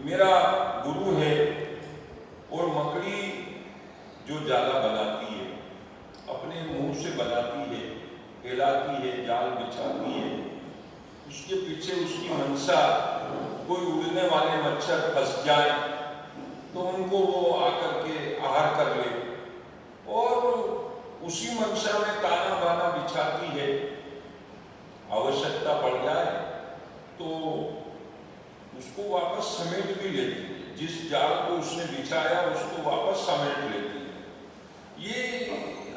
मेरा गुरु है। और मकड़ी जो जाला बनाती है, अपने मुंह से बनाती है, फैलाती है, जाल बिछाती है, उसके पीछे उसकी मंशा कोई उड़ने वाले मच्छर फंस जाए तो उनको वो आकर के आहार कर ले, और उसी मंशा में ताना बाना बिछाती है। आवश्यकता पड़ जाए तो उसको वापस समेट भी लेती है, जिस जाल को उसने बिछाया उसको वापस समेट लेती है। ये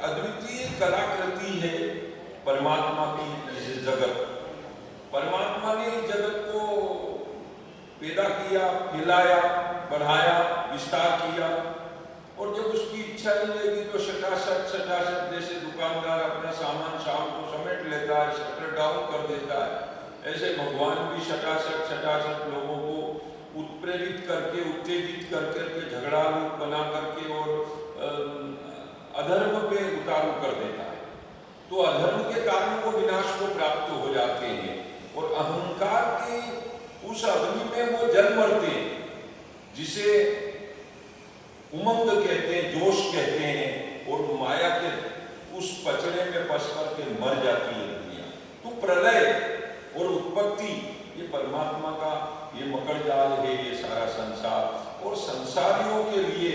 अद्वितीय कलाकृति है परमात्मा की इस जगत। परमात्मा ने इस जगत को पैदा किया, फैलाया, बढ़ाया, विस्तार किया, और जब उसकी इच्छा नहीं रहेगी तो शटाशट जैसे दुकानदार अपना सामान शाम को समेट लेता है, शटर डाउन कर देता है, ऐसे भगवान भी शटाशट लोगों को उत्प्रेरित करके, उत्तेजित करके, झगड़ालू बना करके और अधर्म पे उतारू कर देता है। तो अधर्म के कारण वो विनाश को प्राप्त हो जाते हैं, और अहंकार के उस अग्नि में वो जल मरते हैं, जिसे उमंग कहते हैं, जोश कहते हैं, और माया के उस पचड़े में फंस करके मर जाती है दुनिया। तो प्रलय और उत्पत्ति ये परमात्मा का ये मकड़ जाल है, ये सारा संसार। और संसारियों के लिए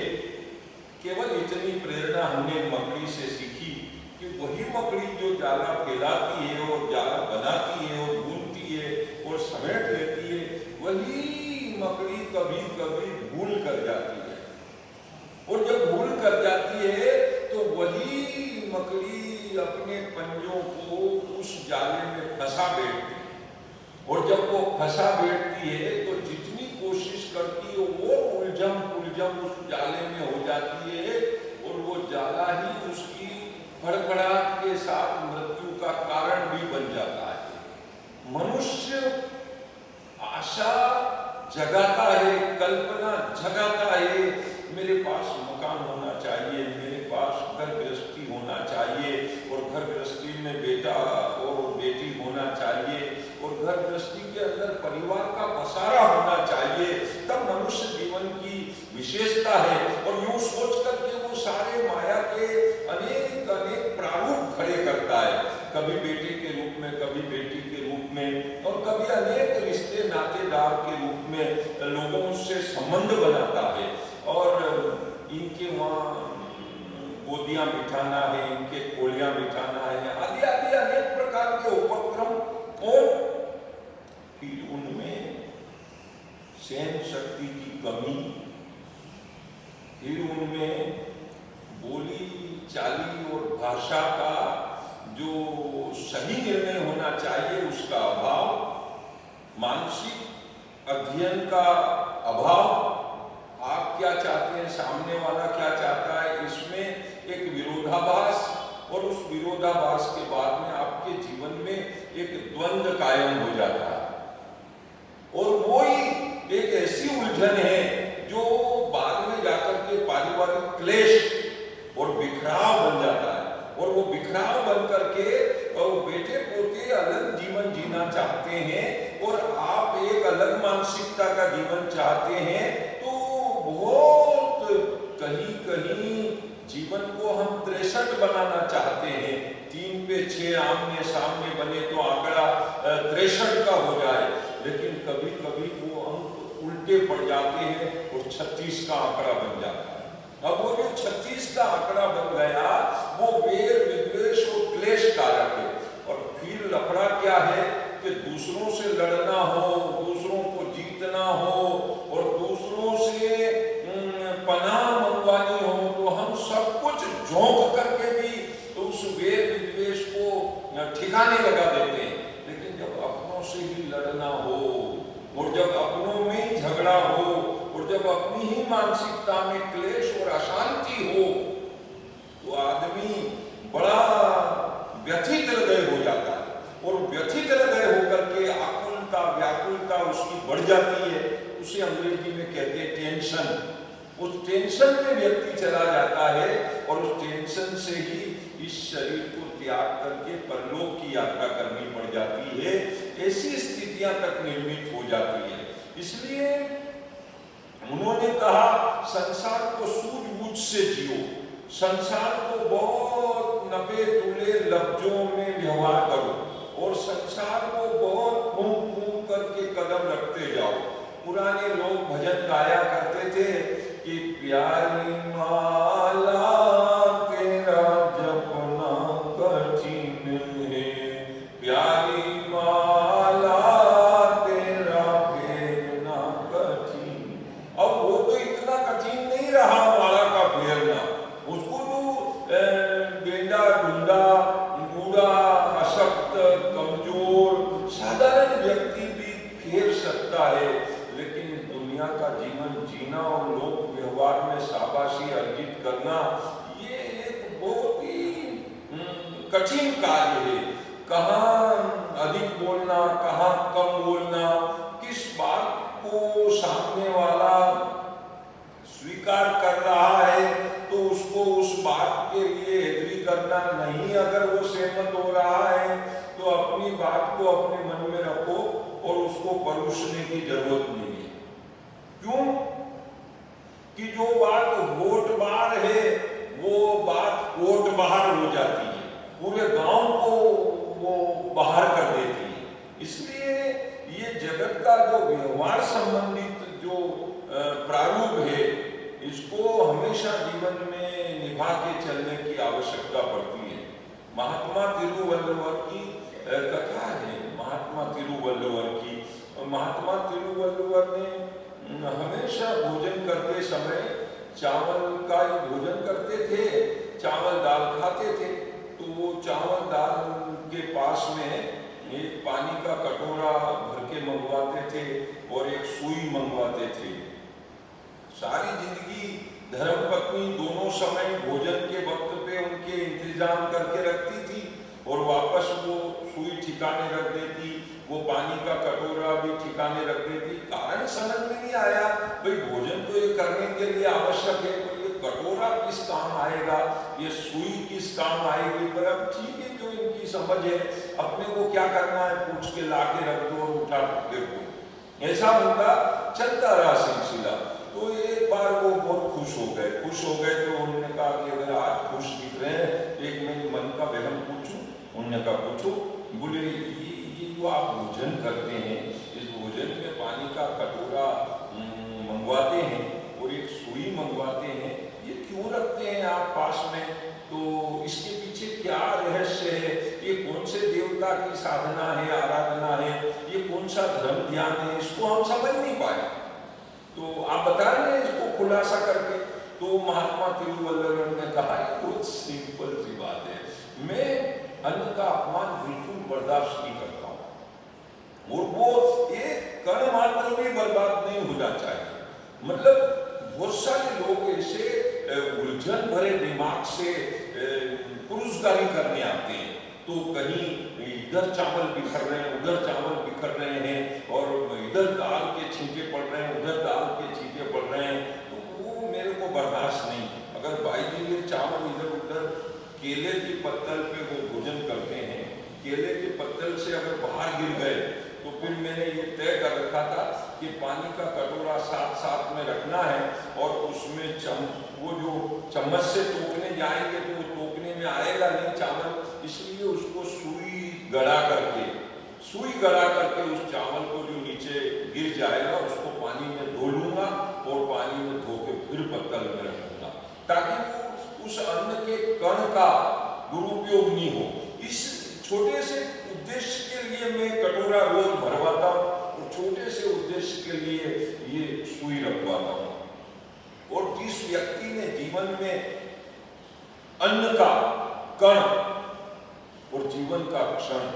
केवल इतनी प्रेरणा हमने मकड़ी से सीखी कि वही मकड़ी जो जाला फैलाती है और जाला बनाती है और बुनती है और समेट लेती है, वही मकड़ी कभी कभी भूल कर जाती है। और जब भूल कर जाती है तो वही मकड़ी अपने पंजों को उस जाले में फंसा बैठती है, और जब वो फंसा बैठती है तो जितनी कोशिश करती है वो उलझम उस जाले में हो जाती है, और वो जाला ही उसकी फड़फड़ाहट के साथ मृत्यु का कारण भी बन जाता है। मनुष्य आशा जगाता है, कल्पना जगाता है, मेरे पास मकान होना चाहिए, मेरे पास घर गृहस्थी होना चाहिए, और घर गृहस्थी में बेटा और बेटी होना चाहिए, और घर गृहस्थी के अंदर परिवार का बसारा होना चाहिए, तब मनुष्य जीवन की विशेषता है। और यूं सोच करके वो सारे माया के अनेक अनेक प्रारूप खड़े करता है, कभी बेटे के रूप में, कभी बेटी के रूप में, और कभी अनेक रिश्ते नातेदार के रूप में लोगों से संबंध बनाता है। और इनके वहाँ गोदियां बिठाना है, इनके कोलियां बिठाना है, आदि आदि अनेक प्रकार के उपक्रम, और फिर उनमें सहन शक्ति की कमी, फिर उनमें बोली चाली और भाषा का जो सही निर्णय होना चाहिए उसका अभाव, मानसिक अध्ययन का अभाव, आप क्या चाहते हैं, सामने वाला क्या चाहता है, इसमें एक विरोधाभास, और उस विरोधाभास के बाद में आपके जीवन में एक द्वंद्व कायम हो जाता है, और वो ही एक ऐसी उलझन है जो बाद में जाकर के पारिवारिक क्लेश और बिखराव बन जाता है। और वो बिखराव बन करके बेटे पोते अलग जीवन जीना चाहते हैं, और आप एक अलग मानसिकता का जीवन चाहते हैं, तो बहुत कहीं कहीं जीवन को हम 63 बनाना चाहते हैं। 3 पे 6 आमने सामने बने तो आंकड़ा 63 का हो जाए, लेकिन कभी कभी वो अंक उल्टे पड़ जाते हैं और 36 का आंकड़ा बन जाता है। अब वो जो 36 का आंकड़ा बन गया वो वेर विद्वेष और क्लेश कारक है। और फिर लफड़ा क्या है कि दूसरों से लड़ना हो, दूसरों को जीतना हो, और दूसरों से पनाह मंगवानी हो, तो हम सब कुछ झोंक करके भी तो उस वेर विद्वेष को ठिकाने लगा देते हैं। लेकिन जब अपनों से ही लड़ना हो, और जब अपनों में ही झगड़ा हो, और जब अपनी ही मानसिकता में क्लेश और अशांति हो, तो आदमी बड़ा व्यथित हृदय हो जाता है, और व्यथित हृदय होकर के आकुलता व्याकुलता उसकी बढ़ जाती है। उसे अंग्रेजी में कहते हैं टेंशन। उस टेंशन में व्यक्ति चला जाता है, और उस टेंशन से ही इस शरीर को त्याग करके परलोक की यात्रा करनी पड़ जाती है। ऐसी स्थितियां तक निर्मित हो जाती है। इसलिए संसार को सूझबूझ से जियो, संसार को बहुत नपे तुले लफ्जों में व्यवहार करो और संसार को बहुत फूंक फूंक करके कदम रखते जाओ। पुराने लोग भजन गाया करते थे कि प्यारी माला तेरा जपना कठिन है, प्यारी माला तेरा फेरना कठिन। अब वो तो इतना कठिन नहीं रहा माला का फेरना, उसको तो बेंदा ढूंढा बूढ़ा अशक्त कमजोर साधारण व्यक्ति भी फेर सकता है। लेकिन दुनिया का जीवन जीना और लोक व्यवहार में शाबाशी अर्जित करना ये एक बहुत ही कठिन कार्य है। कहाँ अधिक बोलना, कहाँ कम बोलना, किस बात को सामने वाला स्वीकार कर रहा है तो उसको उस बात के लिए एग्री करना नहीं, अगर वो सहमत हो रहा है तो अपनी बात को अपने मन में रखो और उसको परोसने की जरूरत नहीं है। क्यों कि जो बात होठ बाहर है वो बात कोट बाहर हो जाती है, पूरे गांव को वो बाहर कर देती है। इसलिए ये जगत का जो व्यवहार संबंधित जो प्रारूप है इसको हमेशा जीवन में निभा के चलने की आवश्यकता पड़ती है। महात्मा तिरुवल्लुवर की कथा है, महात्मा तिरुवल्लुवर की। महात्मा तिरुवल्लुवर ने हमेशा भोजन करते समय चावल का ही भोजन करते थे, चावल दाल खाते थे। तो वो चावल दाल के पास में एक पानी का कटोरा भर के मंगवाते थे और एक सुई मंगवाते थे। सारी जिंदगी धर्मपत्नी दोनों समय भोजन के वक्त पे उनके इंतजाम करके रखती थी और वापस वो सुई ठिकाने रख देती, वो पानी का कटोरा भी ठिकाने रख देती। कारण समझ में नहीं आया, भाई भोजन तो ये करने के लिए आवश्यक है, तो ये कटोरा किस काम आएगा, ये सुई किस काम आएगी। पर अब ठीक है, जो इनकी समझ है, अपने को क्या करना है पूछ के ला के रख दो और उठा फेंक दो। ऐसा उनका चलता रहा सिलसिला। तो एक बार वो बहुत खुश हो गए तो उन्होंने कहा कि अगर आज खुश दिख रहे हैं एक मेरे मन का वहम पूछूं। उन्होंने कहा पूछो। बोले ये जो आप भोजन करते हैं, इस भोजन में पानी का कटोरा मंगवाते हैं और एक सुई मंगवाते हैं, ये क्यों रखते हैं आप पास में? तो इसके पीछे क्या रहस्य है? ये कौन से देवता की साधना है, आराधना है, ये कौन सा धर्म ध्यान है? इसको हम समझ नहीं पाए, तो आप बताएंगे इसको खुलासा करके। तो महात्मा तिरुवल्लुवर ने कहा बहुत सिंपल सी बात है, मैं अन्न का अपमान बिल्कुल बर्दाश्त नहीं करता हूँ और वो एक कण मात्र भी बर्बाद नहीं होना चाहिए। मतलब बहुत सारे लोग ऐसे उलझन भरे दिमाग से पुरुषगारी करने आते हैं, तो कहीं इधर चावल बिखर रहे हैं, उधर चावल बिखर रहे हैं और इधर दाल के छींटे पड़ रहे हैं, उधर दाल के छींटे पड़ रहे हैं, तो वो मेरे को बर्दाश्त नहीं। अगर भाई जी ये चावल इधर उधर केले की पत्तल पे वो भोजन करते हैं, केले के पत्तल से अगर बाहर गिर गए तो फिर मैंने ये तय कर रखा था कि पानी का कटोरा साथ साथ में रखना है और उसमें वो जो चम्मच से टोकने जाएंगे तो वो टोकने में आएगा नहीं चावल, इसलिए उसको सुई गड़ा करके उस चावल को जो नीचे गिर जाएगा उसको पानी में धो लूंगा और पानी में धो के फिर पत्तल में रखूंगा, ताकि वो उस अन्न के कण का दुरुपयोग नहीं हो। इस छोटे से उद्देश्य के लिए मैं कटोरा रोज भरवाता हूँ और छोटे से उद्देश्य के लिए ये सुई रखवाता हूँ। और जिस व्यक्ति ने जीवन में अन्न का कण और जीवन का क्षण,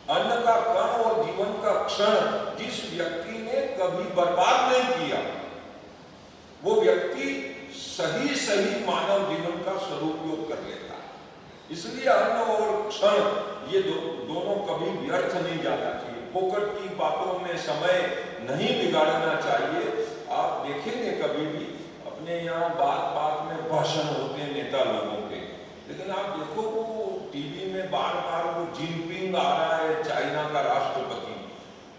अन्न का कण और जीवन का क्षण जिस व्यक्ति ने कभी बर्बाद नहीं किया, वो व्यक्ति सही मानव जीवन का सदुपयोग कर लेता है। इसलिए अन्न और क्षण ये दोनों कभी व्यर्थ नहीं जाना चाहिए। फोकट की बातों में समय नहीं बिगाड़ना चाहिए। आप देखेंगे कभी भी अपने यहाँ बात में भाषण होते हैं नेता लोगों के, लेकिन आप देखो वो टीवी में बार वो जिनपिंग आ रहा है, चाइना का राष्ट्रपति,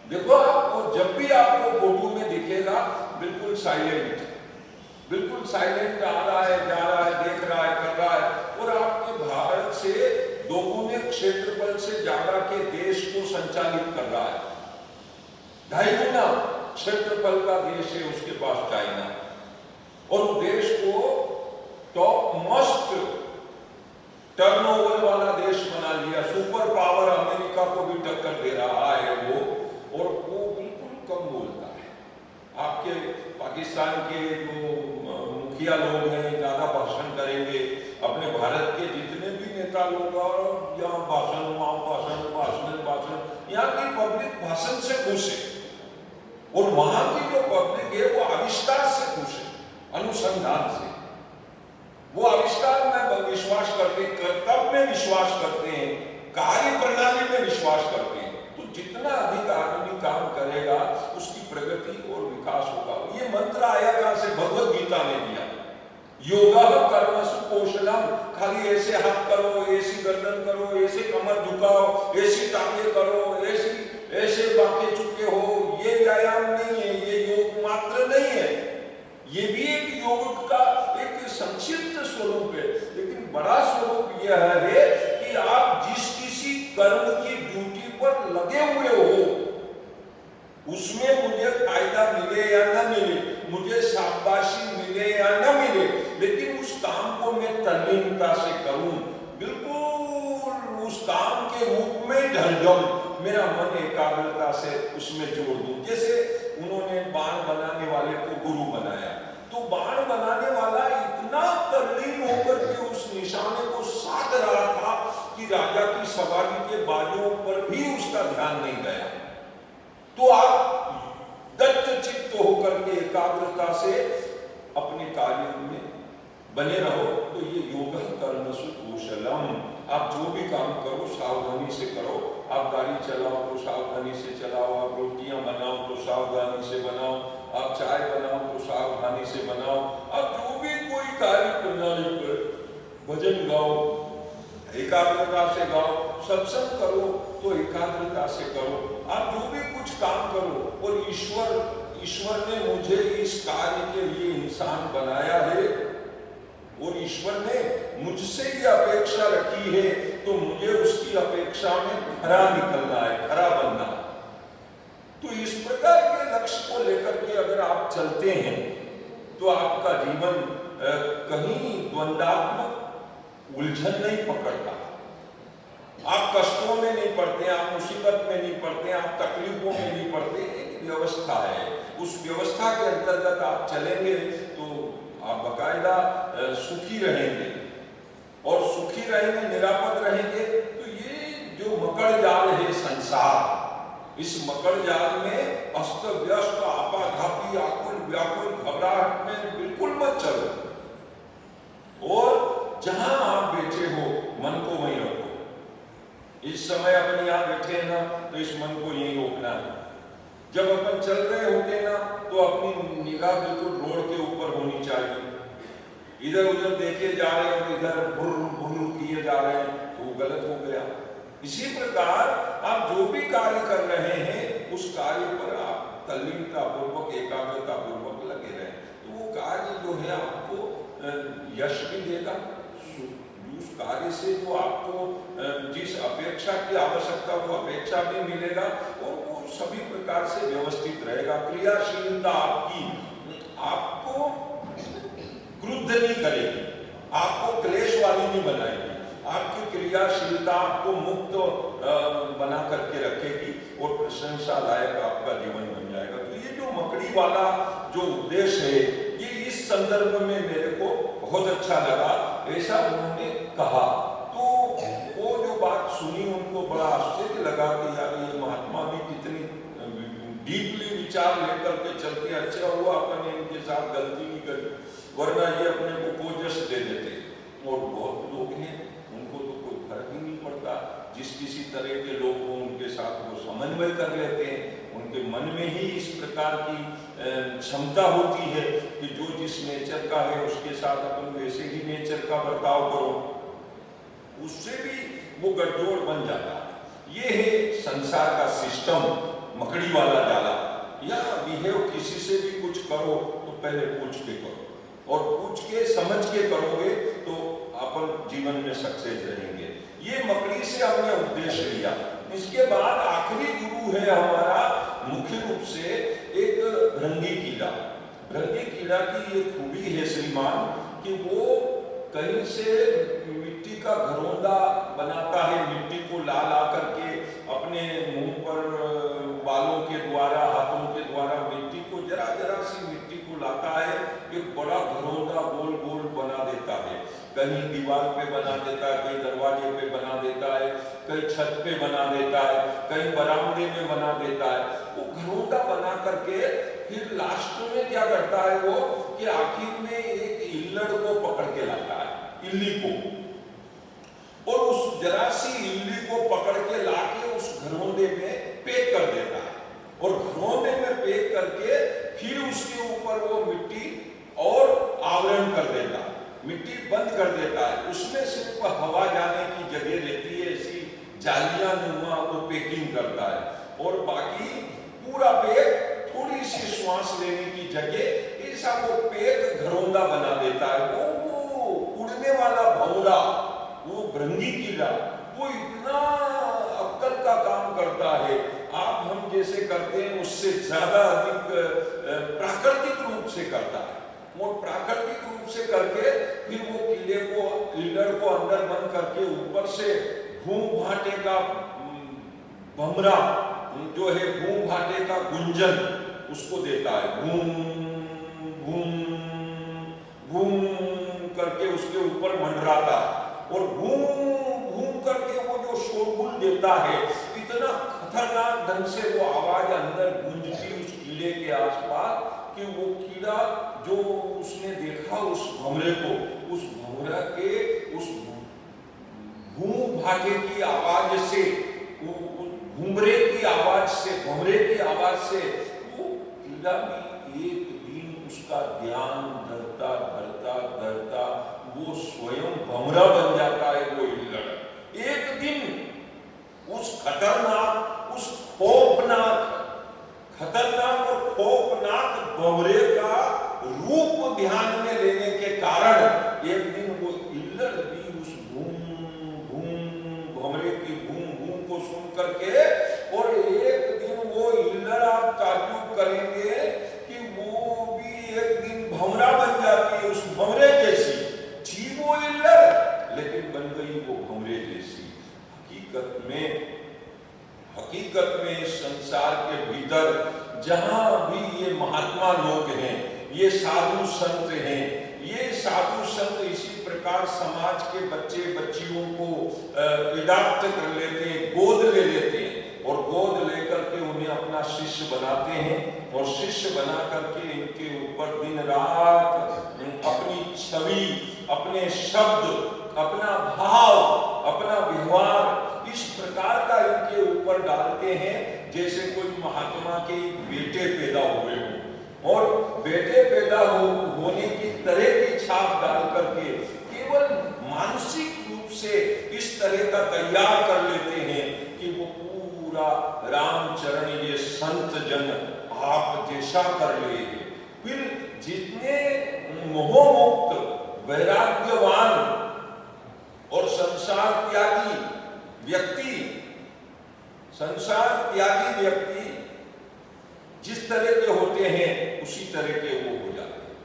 देखो आप वो जब भी आपको फोटो में दिखेगा बिल्कुल साइलेंट, बिल्कुल साइलेंट आ रहा है, जा रहा है, देख रहा है, कर रहा है, और आपके भारत से दोगुने क्षेत्रफल से ज्यादा के देश को संचालित कर रहा है। 2.5 गुना क्षेत्रफल का देश है उसके पास चाइना, और उस देश को टॉप मोस्ट टर्नओवर वाला देश बना लिया। सुपर पावर अमेरिका को भी टक्कर दे रहा है वो, और वो बिल्कुल कम बोलता है। आपके पाकिस्तान के जो मुखिया लोग हैं ज्यादा भाषण करेंगे, अपने भारत के जितने भी नेता लोग, और यहाँ भाषण, वहाँ भाषण, भाषण भाषण, यहाँ की पब्लिक भाषण से खुश है, और वहां की जो पब्लिक है वो आविष्कार से खुश है, अनुसंधान से। वो आविष्कार में विश्वास करते, कर्तव्य में विश्वास करते हैं, कार्य प्रणाली में विश्वास करते हैं। तो जितना अधिक आदमी काम करेगा उसकी प्रगति और विकास होगा। ये मंत्र आया कहां से? भगवत गीता में दिया। योगा कर्मसु कौशलम, खाली ऐसे हाथ करो, ऐसी गर्दन करो, ऐसे कमर झुकाओ, ऐसी टांगे करो, ऐसे बाके चुके हो, ये व्यायाम नहीं है, ये योग मात्र नहीं है। ये भी एक योग का एक संक्षिप्त स्वरूप है, लेकिन बड़ा स्वरूप यह है कि आप जिस किसी कर्म की ड्यूटी पर लगे हुए हो उसमें मुझे फायदा मिले या न मिले, मुझे शाबाशी मिले या न मिले, लेकिन उस काम को मैं तल्लीनता से करूं, बिल्कुल उस काम के रूप में ढल जाऊं, मेरा मन एकाग्रता से उसमें जोड़ दूं। जैसे उन्होंने बाण बनाने वाले को गुरु बनाया, तो बाण बनाने वाला इतना तल्लीन होकर के उस निशाने को साध रहा था कि राजा की सवारी के बाजुओं पर भी उसका ध्यान नहीं गया। तो आप दत्त चित्त होकर के एकाग्रता से अपने कार्य में बने रहो। तो ये योग कर्मसु कौशलम। आप जो भी काम करो सावधानी से करो। आप गाड़ी चलाओ तो सावधानी से चलाओ, आप रोटियां बनाओ तो सावधानी से बनाओ, आप चाय बनाओ तो सावधानी से बनाओ, आप जो भी कोई कार्य प्रणाली पर भजन गाओ एकाग्रता से गाओ, सत्संग करो तो एकाग्रता से करो, आप जो भी कुछ काम करो। और ईश्वर ने मुझे इस कार्य के लिए इंसान बनाया है, और ईश्वर ने मुझसे ये अपेक्षा रखी है, तो मुझे उसकी अपेक्षा में खरा निकलना है, खरा बनना है। तो इस प्रकार के लक्ष्य को लेकर के अगर आप चलते हैं तो आपका जीवन कहीं द्वंद्वात्मक उलझन नहीं पकड़ता, आप कष्टों में नहीं पड़ते, आप मुसीबत में नहीं पड़ते, आप तकलीफों में नहीं पड़ते। एक व्यवस्था है, उस व्यवस्था के अंतर्गत आप चलेंगे तो आप बाकायदा सुखी रहेंगे, और सुखी रहेंगे, निरापद रहेंगे। तो ये जो मकड़ जाल है संसार, इस मकड़ जाल में अस्त व्यस्त आपाधापी आकुल व्याकुल घबराहट में बिल्कुल मत चलो, और जहां आप बैठे हो मन को वहीं रखो। इस समय अपन यहाँ बैठे हैं ना, तो इस मन को यहीं रोकना है। जब अपन चल रहे होते ना तो अपनी निगाह बिल्कुल रोड के ऊपर होनी चाहिए। इधर उधर देखे जा रहे हैं, इधर भुर्र भुर्र किए जा रहे हैं, तो वो गलत हो गया। इसी प्रकार आप जो भी कार्य कर रहे हैं उस कार्य पर आप तल्लीनता पूर्वक एकाग्रता पूर्वक लगे रहें, तो वो कार्य जो है आपको यश भी देगा। उस कार्य से जो आपको जिस अपेक्षा की आवश्यकता वो अपेक्षा भी मिलेगा, और वो सभी प्रकार से व्यवस्थित रहेगा। क्रियाशीलता आपको क्रुद्ध नहीं करेगी, आपको क्लेश वाली नहीं बनाएगी, आपकी क्रियाशीलता आपको मुक्त बना करके रखेगी, और प्रशंसा लायक आपका जीवन बन जाएगा। तो ये जो मकड़ी वाला जो उद्देश्य है, ये इस संदर्भ में मेरे को बहुत अच्छा लगा, ऐसा उन्होंने कहा। तो वो जो बात सुनी उनको बड़ा आश्चर्य लगा कि यार ये महात्मा भी कितनी डीपली विचार लेकर के चलते, अच्छा हुआ अपन ने इनके साथ गलती नहीं करी, वरना ये अपने को कोजस दे देते। और बहुत लोग हैं उनको तो कोई फर्क ही नहीं पड़ता, जिस किसी तरह के लोग हो उनके साथ वो समन्वय कर लेते हैं। उनके मन में ही इस प्रकार की क्षमता होती है कि जो जिस नेचर का है उसके साथ अपन वैसे ही नेचर का बर्ताव करो, उससे भी वो गठजोड़ बन जाता है। ये है संसार का सिस्टम, मकड़ी वाला जाला। या बिहेव किसी से भी कुछ करो तो पहले पूछ के करो, और पूछ के समझ के करोगे तो अपन जीवन में सक्सेस रहेंगे। ये मकड़ी से हमने उपदेश लिया। इसके बाद आखिरी गुरु है हमारा मुख्य रूप से एक भृंगी कीड़ा। भृंगी कीड़ा की ये खूबी है श्रीमान कि वो कहीं से मिट्टी का घरौंदा बनाता है, मिट्टी को ला ला करके अपने मुंह पर बालों के द्वारा, हाथों के द्वारा मिट्टी को जरा जरा सी मिट्टी को लाता है, एक बड़ा घरौंदा गोल गोल बना देता है। कहीं दीवार पे बना देता है, कहीं दरवाजे पे बना देता है, कहीं छत पे बना देता है, कहीं बरामदे में बना देता है। वो घरौंदा बना करके फिर लास्ट में क्या करता है वो कि आखिर में एक इल्लड़ को पकड़ के लाता है, इल्ली को, और उस जरा सी इल्ली को पकड़ के लाके उस घरौंदे में पैक कर देता है, और घरौंदे में पैक करके फिर उसके ऊपर वो मिट्टी और आवरण कर देता है, मिट्टी बंद कर देता है। उसमें सिर्फ हवा जाने की जगह रहती है, ऐसी जालियां नुमा वो पैकिंग करता है, और बाकी पूरा पैक, थोड़ी सी श्वास लेने की जगह, ऐसा वो पैक घरौंदा बना देता है। वो उड़ने वाला भौरा, वो भृंगी कीड़ा, वो इतना अक्कल का काम करता है, आप हम जैसे करते हैं उससे ज्यादा अधिक प्राकृतिक रूप से करता है। वो प्राकृतिक रूप से करके फिर वो कीड़े को, इल्लड़ को अंदर बंद करके ऊपर से घूम भाटे का भमरा जो है, घूम भाटे का गुंजन उसको देता है। घूम घूम घूम करके उसके ऊपर मंडराता है, और घूम घूम करके वो जो शोरगुल देता है, इतना खतरनाक ढंग से वो आवाज अंदर गूंजती उस कीड़े के आसपास कि वो कीड़ा जो उसने देखा उस भमरे को, उस भमरा के उस घूम भाटे की आवाज से, घुमरे की आवाज से, भमरे की आवाज से वो कीड़ा भी एक दिन उसका ध्यान धरता धरता धरता वो स्वयं भमरा बन जाता है। वो इल्लड़ एक दिन उस खतरनाक, उस खतरनाक और खौफनाक भमरे का रूप ध्यान में लेने के कारण एक दिन वो इल्लड़ भी उस भमरे की घूम को सुन करके, और एक दिन वो इल्लड़, आप ताज्जुब करेंगे कि वो भी एक दिन भमरा बन जाती है, उस भमरे जैसी थी वो इल्लड़, लेकिन बन गई वो भमरे जैसी। हकीकत में इस संसार के भीतर जहां भी ये महात्मा लोग हैं, ये साधु संत हैं, ये साधु संत इसी प्रकार समाज के बच्चे बच्चियों को अडॉप्ट कर लेते हैं, गोद ले लेते हैं, और गोद लेकर के उन्हें अपना शिष्य बनाते हैं, और शिष्य बना करके इनके ऊपर दिन रात अपनी छवि, अपने शब्द, अपना भाव, अपना व्यवहार इस प्रकार का इनके ऊपर डालते हैं जैसे कोई महात्मा के बेटे पैदा हुए हों, और बेटे पैदा होने की तरह की छाप डाल करके केवल मानसिक रूप से इस तरह का तैयार कर लेते हैं कि वो पूरा रामचरण ये संत जन आप जैसा कर लेंगे। फिर जितने मोहमुक्त, वैराग्यवान और संसार त्यागी व्यक्ति जिस तरह के होते हैं उसी तरह के वो हो जाते हैं।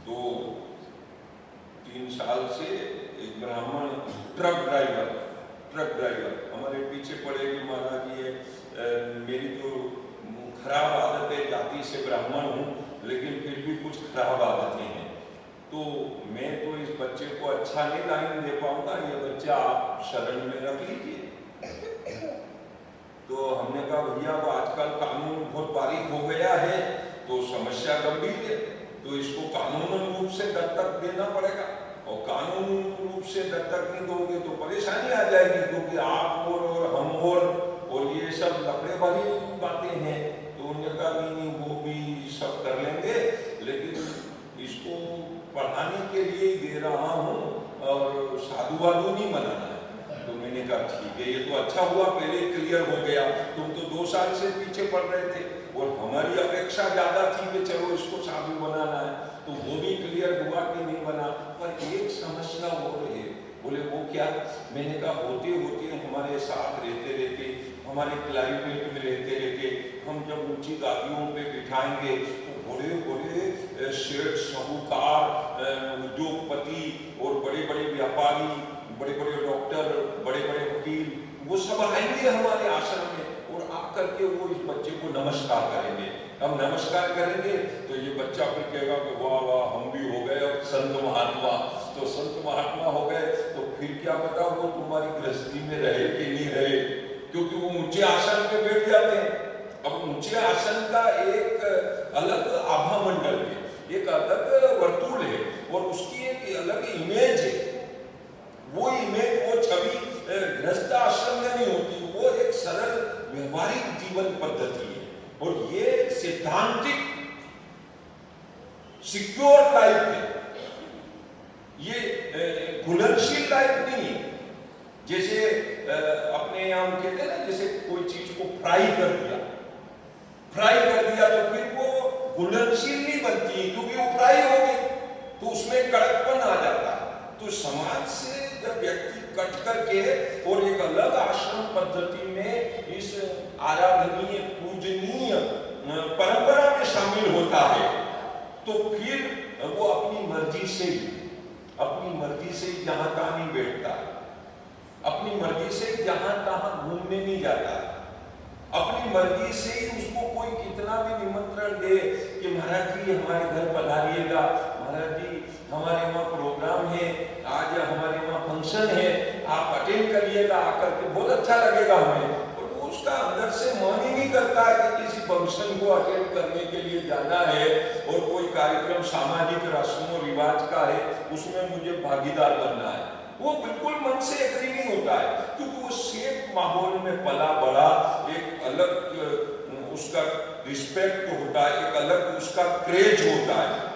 2-3 साल से एक ब्राह्मण ट्रक ड्राइवर हमारे पीछे पड़े कि महाराज ये मेरी तो खराब आदत है, जाति से ब्राह्मण हूँ लेकिन फिर भी कुछ खराब आदतें हैं, तो मैं तो इस बच्चे को अच्छा नहीं लाइन दे पाऊंगा, ये बच्चा आप शरण में रख लीजिए। तो हमने कहा भैया वो आजकल कानून बहुत बारीक हो गया है तो समस्या गंभीर है, तो इसको कानूनन रूप से दत्तक देना पड़ेगा, और कानून रूप से दत्तक नहीं दोगे तो परेशानी आ जाएगी, क्योंकि आप और हम और ये सब लफड़े वाली बातें हैं। तो उन्होंने कहा नहीं वो भी सब कर लेंगे, लेकिन इसको पढ़ाने के लिए ही दे रहा हूँ और साधु वाधु नहीं बनाना है। तो मैंने कहा ठीक है, ये तो अच्छा हुआ पहले क्लियर हो गया, तुम तो 2 साल से पीछे पड़ रहे थे। और हमारी अपेक्षा ज्यादा थी कि चलो इसको साधु बनाना है, तो वो भी क्लियर हुआ कि नहीं बना। पर एक समस्या वो रही, बोले वो क्या? मैंने कहा होते होते हमारे साथ रहते रहते, हमारे क्लाइमेट में रहते रहते, हम जब ऊंची गाड़ियों पे बिठाएंगे तो बड़े बड़े सेठ, साहूकार, उद्योगपति और बड़े बड़े व्यापारी, बड़े बड़े डॉक्टर, बड़े बड़े वकील, वो सब आएंगे हमारे आश्रम में और आकर के वो इस बच्चे को नमस्कार करेंगे। अब नमस्कार करेंगे तो ये बच्चा फिर कहेगा कि वाह वाह हम भी हो गए अब संत महात्मा। तो संत महात्मा हो गए तो फिर क्या पता वो तुम्हारी गृहस्थी में रहे कि नहीं रहे, क्योंकि वो ऊंचे आसन पे बैठ जाते हैं। अब ऊंचे आसन का एक अलग आभा मंडल है, एक अलग वर्तुल है और उसकी एक अलग इमेज है। वो इमेज, वो छवि गृहस्थ आश्रम में नहीं होती, वो एक सरल व्यवहारिक जीवन पद्धति है और ये सिद्धांतिक सिक्योर लाइफ है, ये घुलनशील लाइफ नहीं है। जैसे अपने यहाँ हम कहते हैं ना, जैसे कोई चीज को फ्राई कर दिया तो फिर वो घुलनशील नहीं बनती, क्योंकि वो फ्राई हो गई तो उसमें कड़कपन आ जाता है। तो समाज से जब व्यक्ति कट करके और एक अलग आश्रम पद्धति में इस आराधनीय पूजनीय परंपरा में शामिल होता है, तो फिर वो अपनी मर्जी से ही जहां तहां नहीं बैठता, अपनी मर्जी से ही जहां तहां घूमने नहीं जाता, अपनी मर्जी से ही उसको कोई कितना भी निमंत्रण दे कि महाराज जी हमारे घर पधारिएगा, महाराज जी हमारे वहाँ प्रोग्राम है, आज हमारे वहाँ फंक्शन है, आप अटेंड करिएगा आकर के, बहुत अच्छा लगेगा हमें। और वो उसका अंदर से मन ही नहीं करता है कि किसी फंक्शन को अटेंड करने के लिए जाना है और कोई कार्यक्रम सामाजिक रस्मों रिवाज का है, उसमें मुझे भागीदार बनना है। वो बिल्कुल मन से एग्री नहीं होता है, क्योंकि वो सेफ माहौल में पला बड़ा, एक अलग उसका रिस्पेक्ट होता है, एक अलग उसका क्रेज होता है,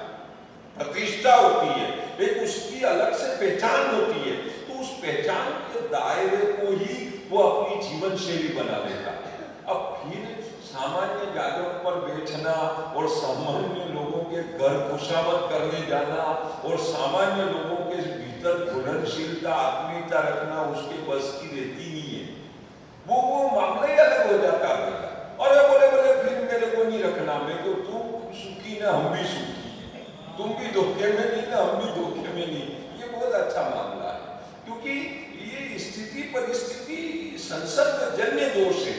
प्रतिष्ठा होती है, एक उसकी अलग से पहचान होती है। तो उस पहचान के दायरे को ही वो अपनी जीवन शैली बना लेता है। अब फिर सामान्य जगहों पर बैठना और सामान्य लोगों के घर खुशामद करने जाना और सामान्य लोगों के भीतर घुलनशीलता, आत्मीयता रखना उसके बस की रहती नहीं है। वो मामला ही अलग हो जाता है। और बोले फिर मेरे को नहीं रखना, मेरे को तुम सुखी ना हम भी सुखी, तुम भी धोखे में नहीं ना हम भी धोखे में नहीं। ये बहुत अच्छा मामला है, क्योंकि ये स्थिति परिस्थिति संसर्गजन्य दोष है,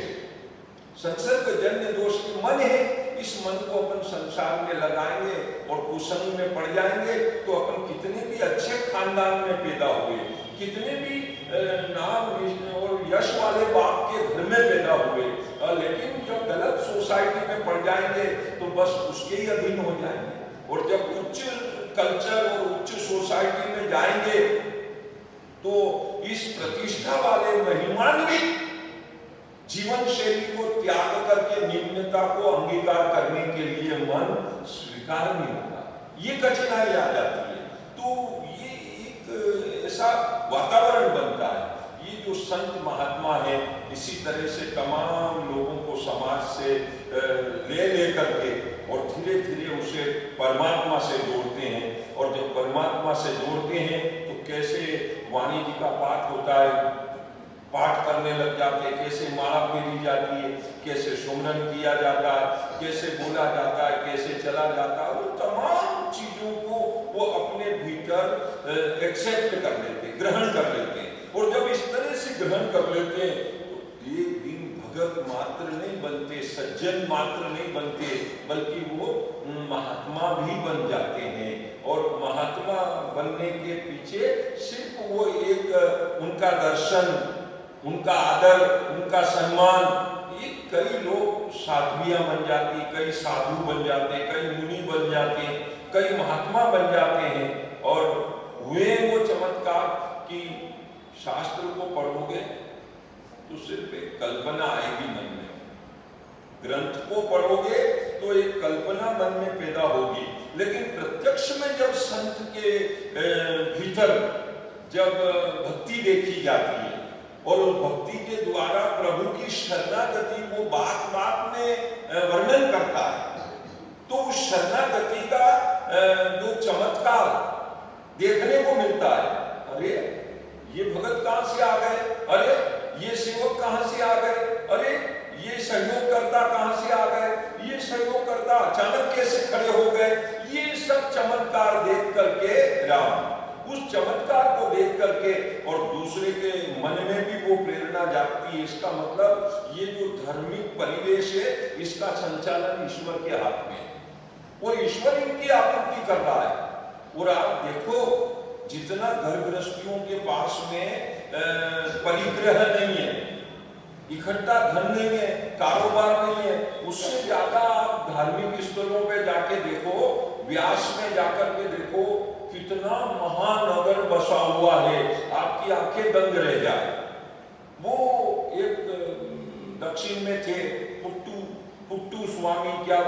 संसर्गजन्य दोष के मन है। इस मन को अपन संसार में लगाएंगे और कुसंग में पड़ जाएंगे तो अपन कितने भी अच्छे खानदान में पैदा हुए, कितने भी नाम और यश वाले बाप के घर में पैदा हुए, लेकिन जब गलत सोसाइटी में पड़ जाएंगे तो बस उसके ही अधीन हो जाएंगे। और जब उच्च कल्चर और उच्च सोसाइटी में जाएंगे तो इस प्रतिष्ठा वाले महिमान्वित जीवन शैली को त्याग करके निम्नता को अंगीकार करने के लिए मन स्वीकार नहीं होता, ये कठिनाई आ जाती है। तो ये एक ऐसा वातावरण बनता है। ये जो संत महात्मा है इसी तरह से तमाम लोगों को समाज से ले करके और धीरे धीरे उसे परमात्मा से जोड़ते हैं। और जब परमात्मा से जोड़ते हैं तो कैसे वाणी जी का पाठ होता है, पाठ करने लग जाते हैं, कैसे माला फेरी जाती है, कैसे सुमरन किया जाता है, कैसे बोला जाता है, कैसे चला जाता है, वो तमाम चीजों को वो अपने भीतर एक्सेप्ट कर लेते हैं, ग्रहण कर लेते हैं। और जब इस तरह से ग्रहण कर लेते हैं तो एक दिन भगत मात्र नहीं बनते, सज्जन मात्र नहीं बनते, बल्कि वो महात्मा भी बन जाते हैं। और महात्मा बनने के पीछे सिर्फ वो एक उनका दर्शन, उनका आदर, उनका सम्मान, ये कई लोग साध्वियां बन जाती, कई साधु बन जाते, कई मुनि बन जाते, कई महात्मा बन जाते हैं। और हुए वो चमत्कार कि शास्त्र को पढ़ोगे तो सिर्फ एक कल्पना आएगी मन में, ग्रंथ को पढ़ोगे तो एक कल्पना मन में पैदा होगी, लेकिन प्रत्यक्ष में जब संत के भीतर जब भक्ति देखी जाती है, और उस भक्ति के द्वारा प्रभु की शरणागति वो बात बात में वर्णन करता है। तो उस शरणागति का जो चमत्कार देखने को मिलता है, अरे ये भगत कहां से आ गए, अरे ये सेवक कहां से आ गए, अरे ये सहयोगकर्ता कहां से आ गए, ये सहयोगकर्ता अचानक कैसे खड़े हो गए। ये सब चमत्कार देख करके राम उस चमत्कार को देख करके और दूसरे के मन में भी वो प्रेरणा जागती है। इसका मतलब ये जो धार्मिक परिवेश है इसका संचालन ईश्वर के हाथ में है और ईश्वर इनकी आपूर्ति कर रहा है। और आप देखो जितना घर गृहस्थियों के पास में परिग्रह नहीं है, इकट्ठा धन नहीं है, कारोबार नहीं है, उससे ज्यादा आप धार्मिक स्थलों पे जाके देखो, व्यास में जाकर के देखो कितना महानगर बसा हुआ है, आपकी आंखें दंग रह जाए। वो एक दक्षिण में थे पुट्टू स्वामी, क्या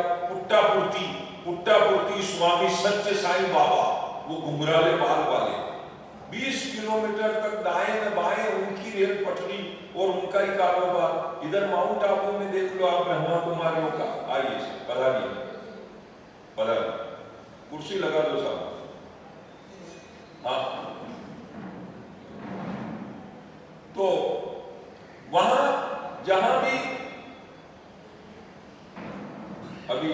पुट्टापुर्ती स्वामी सत्य साईं बाबा, वो घुंघराले बाल वाले, 20 किलोमीटर तक दाएं बाएं उनकी रेल पटरी और उनका ही कारोबार। इधर माउंट आबू में देख लो आप ब्रह्मा कुमारियों का, आइए पढ़ा कुर्सी लगा दो साहब। हाँ, तो वहां जहां भी अभी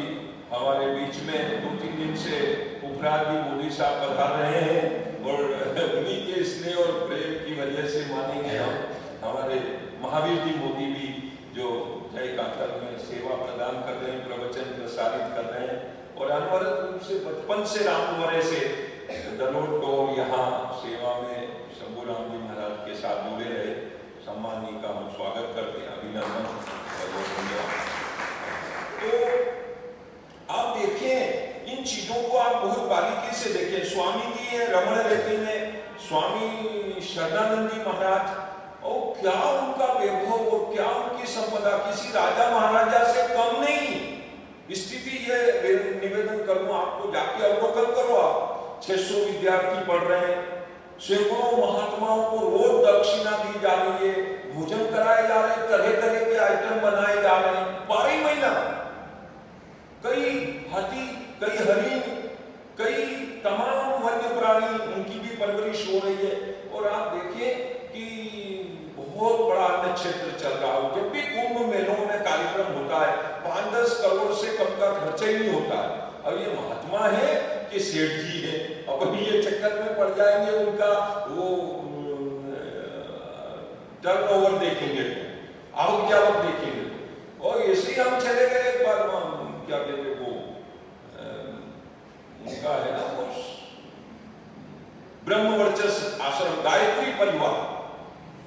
हमारे बीच में 2-3 दिन से उपराज जी मोदी साहब पधार रहे हैं और उन्हीं के स्नेह और प्रेम की वजह से मानेंगे हम, हमारे महावीर जी मोदी भी जो जय काथल में सेवा प्रदान कर रहे हैं, प्रवचन प्रसारित कर रहे हैं और अनवरत रूप से बचपन से रामवरे से दलोट को यहाँ सेवा में शंभू राम जी महाराज के साथ जुड़े रहे। सम्मानी का हम स्वागत करते हैं, अभिनंदन और धन्यवाद। तो आप देखें इन चीजों को, आप बहुत बारीकी से देखें। स्वामी जी है रमण रेती में, स्वामी शरणानंद जी महाराज, और क्या उनका वैभव और क्या उनकी संपदा, किसी राजा महाराजा से कम नहीं स्थिति। ये निवेदन करूं आपको, जाके अवलोकन करो आप। 600 विद्यार्थी पढ़ रहे हैं, सैकड़ों महात्माओं को रोज दक्षिणा दी जा रही है, भोजन कराए जा रहे हैं, तरह तरह के आइटम बनाए जा रहे हैं 12 महीना। कई हाथी, कई हरिण, कई तमाम वन्य प्राणी, उनकी भी परवरिश हो रही है। और आप देखें कि बहुत बड़ा अन्य क्षेत्र चल रहा है। जब भी कुंभ मेलों में कार्यक्रम होता है 5-10 करोड़ से कम का खर्चा ही नहीं होता है। अब ये महात्मा है कि सेठ जी है, अब ये चक्कर में पड़ जाएंगे, उनका वो टर्नओवर देखेंगे, आवक जावक देखेंगे। और ऐसे ही हम चले गए एक बार, क्या कहते वो उनका है ना वो ब्रह्मवर्चस्व आश्रम, गायत्री परिवार,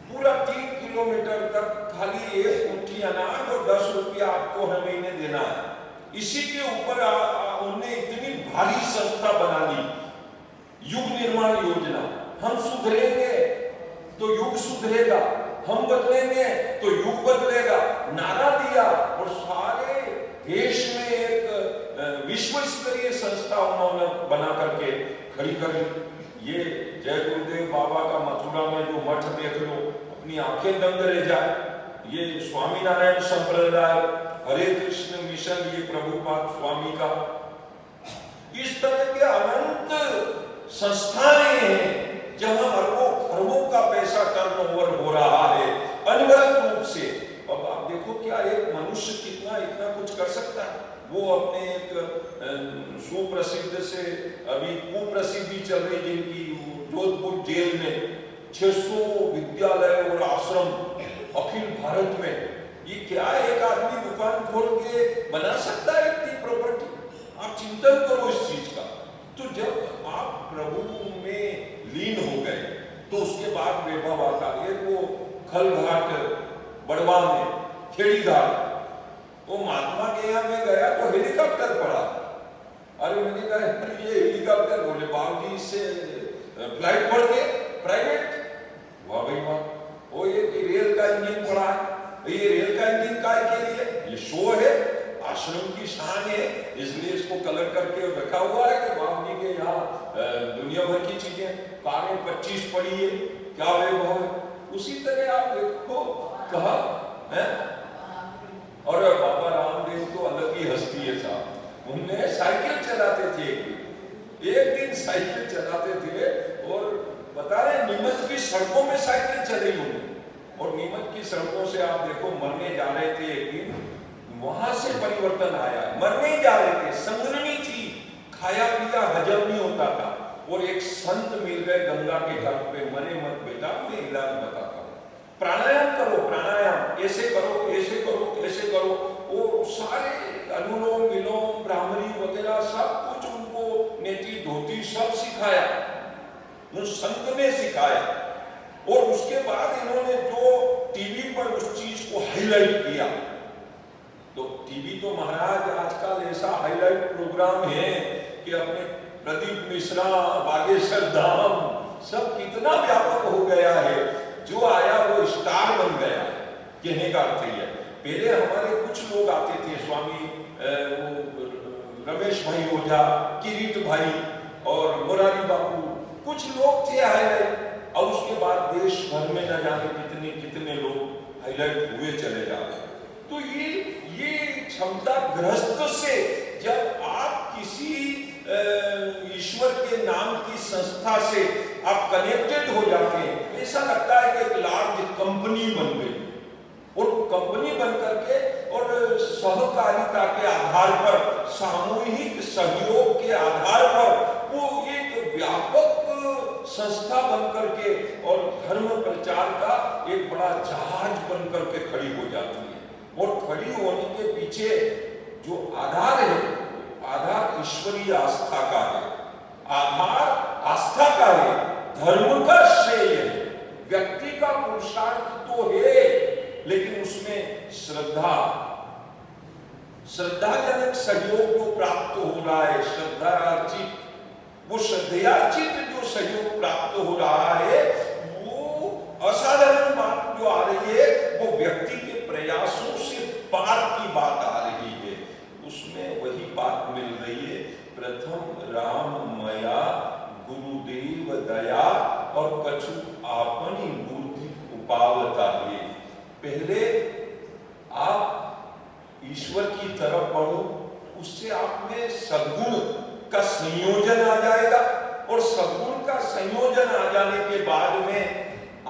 पूरा 3 किलोमीटर तक खाली 1 मुट्ठी अनाज और 10 रुपया आपको हर महीने देना है। इसी के ऊपर उन्होंने इतनी भारी संस्था बना ली, युग निर्माण योजना। हम सुधरेंगे तो युग सुधरेगा, हम बदलेंगे तो युग बदलेगा, नारा दिया और सारे देश में एक विश्व स्तरीय संस्था उन्होंने बना करके खड़ी करी। ये जय गुरुदेव बाबा का मथुरा में जो मठ देख लो, अपनी आंखें दंग रह जाए। ये स्वामीनारायण संप्रदाय, हरे कृष्ण मिशन, ये प्रभुपाद स्वामी का, इस तरह के अनंत संस्थाएं हैं जहां अरबों का पैसा टर्नओवर हो रहा है अनवरत रूप से। अब आप देखो क्या एक मनुष्य कितना इतना कुछ कर सकता है। वो अपने एक सुप्रसिद्ध से अभी कुप्रसिद्धि चल रही जिनकी, जोधपुर जेल में 600 विद्यालय और आश्रम अखिल भारत में, ये क्या एक आदमी दुकान खोल के बना सकता है इतनी प्रॉपर्टी? आप चिंतन करो इस चीज का। तो जब आप प्रभु में लीन हो गए तो उसके बाद वैभव आता है। वो खलघाट बड़वा में खेड़ी घाट, वो महात्मा के यहाँ में गया तो हेलीकॉप्टर पड़ा। अरे मैंने कहा ये हेलीकॉप्टर, बोले बाबू जी इससे फ्लाइट बढ़ के प्राइवेट, वाह भाई वाह, वो ये रेल का इंजन पड़ा है, ये रेल का इंजन काय के लिए, ये शो है, आश्रम की शान है, इसलिए इसको कलर करके रखा हुआ है कि बाबू जी के यहाँ दुनिया भर की चीजें, कारें 25 पड़ी है, क्या वैभव है। उसी तरह आप देखो कहा है। और बाबा रामदेव तो अलग ही हस्ती है साहब। उनने साइकिल चलाते थे, एक दिन साइकिल चलाते थे और बता रहे नीमच की सड़कों में साइकिल चली उन्होंने। और नीमच की सड़कों से आप देखो मरने जा रहे थे एक दिन, वहां से परिवर्तन आया। मरने जा रहे थे, संगरनी थी, खाया पिया हजम नहीं होता था। और एक संत मिल गए गंगा के घाट पे, मरे मत बेटा, मैं इलाज बताता हूँ, प्राणायाम करो, प्राणायाम ऐसे करो, ऐसे करो, ऐसे करो। वो सारे अनुलोम विलोम ब्राह्मणी वगैरह सब कुछ उनको नेति धोती सब सिखाया, उस संत ने सिखाया। और उसके बाद इन्होंने जो टीवी पर उस चीज को हाईलाइट किया, तो टीवी तो महाराज आजकल ऐसा हाईलाइट प्रोग्राम है कि अपने प्रदीप मिश्रा, बागेश्वर धाम सब कितना व्यापक हो गया है, जो आया वो स्टार बन गया। कहने का अर्थ है, पहले हमारे कुछ लोग आते थे, स्वामी रमेश भाई ओझा, किरीट भाई और मुरारी बाबू, कुछ लोग थे हाईलाइट। और उसके बाद देश भर में न जाने कितने कितने लोग हाईलाइट हुए चले जा रहे। तो ये क्षमता ग्रस्त से जब आप किसी ईश्वर के नाम की संस्था से आप कनेक्टेड हो जाते हैं, ऐसा लगता है कि एक लार्ज कंपनी बन गई। और कंपनी बन करके और सहकारिता के आधार पर, सामूहिक सहयोग के आधार पर वो एक व्यापक संस्था बन करके और धर्म प्रचार का एक बड़ा जहाज बन करके खड़ी हो जाती है। और खड़ी होने के पीछे जो आधार है, आधार ईश्वरीय आस्था का है, आधार आस्था का है, धर्म का श्रेय है। व्यक्ति का पुरुषार्थ तो है, लेकिन उसमें श्रद्धाजनक सहयोग जो प्राप्त हो रहा है, श्रद्धार्चित, वो श्रद्धार्चित जो सहयोग प्राप्त हो रहा है, वो असाधारण बात जो आ रही है, वो व्यक्ति के प्रयासों से पार की बात आ रही है। उसमें वही बात मिल रही है, प्रथम राम मया गुरुदेव दया और कछु आपनी बुद्धि उपावता है। पहले आप ईश्वर की तरफ बढ़ो, उससे आप में सद्गुण का संयोजन आ जाएगा। और सद्गुण का संयोजन आ जाने के बाद में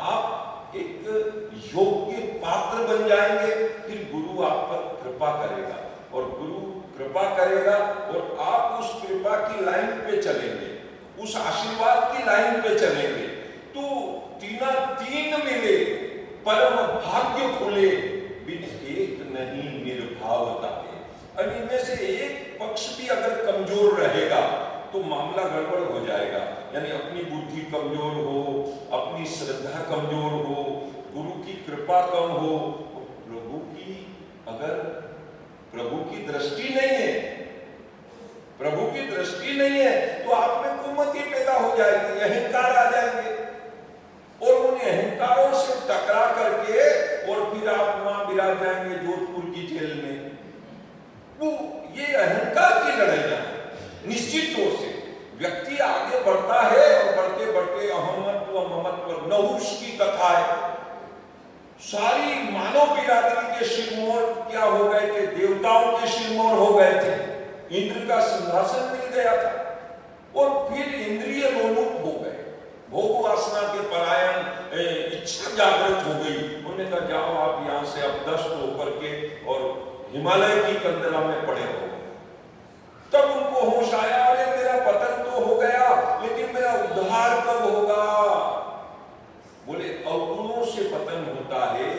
आप एक योग्य पात्र बन जाएंगे। फिर गुरु आप पर कृपा करेगा, और गुरु कृपा करेगा और आप उस कृपा की लाइन पे चलेंगे, उस आशीर्वाद की लाइन पे चलेंगे। तो तीन मिले परम भाग्य खुले, बिन एक नहीं निर्भावता है। इनमें से एक पक्ष भी अगर कमजोर रहेगा तो मामला गड़बड़ हो जाएगा। यानी अपनी बुद्धि कमजोर हो, अपनी श्रद्धा कमजोर हो, गुरु की कृपा कम हो, प्रभु की दृष्टि नहीं है, प्रभु की दृष्टि नहीं है, तो आप में कुमति पैदा हो जाएगी, अहंकार आ जाएंगे। और उन अहंकारों से टकरा करके और फिर आप वहां विराज जाएंगे जोधपुर की जेल में। वो ये अहंकार की लड़ाइयां निश्चित तौर से व्यक्ति आगे बढ़ता है और बढ़ते बढ़ते अहमत्व ममत्व नहुष की कथा है। सारी मानव बिरादरी के शिरमोर क्या हो गए थे? देवताओं के शिरमोर हो गए थे। इंद्र का सिंहासन मिल गया था और फिर इंद्रिय लोलुप हो गए, भोग वासना के परायण, इच्छा जागृत हो गई। उन्होंने कहा जाओ आप यहाँ से अपदस्थ होकर के और हिमालय की कंदरा में पड़े हो। तब उनको होश आया, अरे मेरा पतन तो हो गया, लेकिन मेरा उद्धार कब होगा? बोले अवगुणों से पतन होता है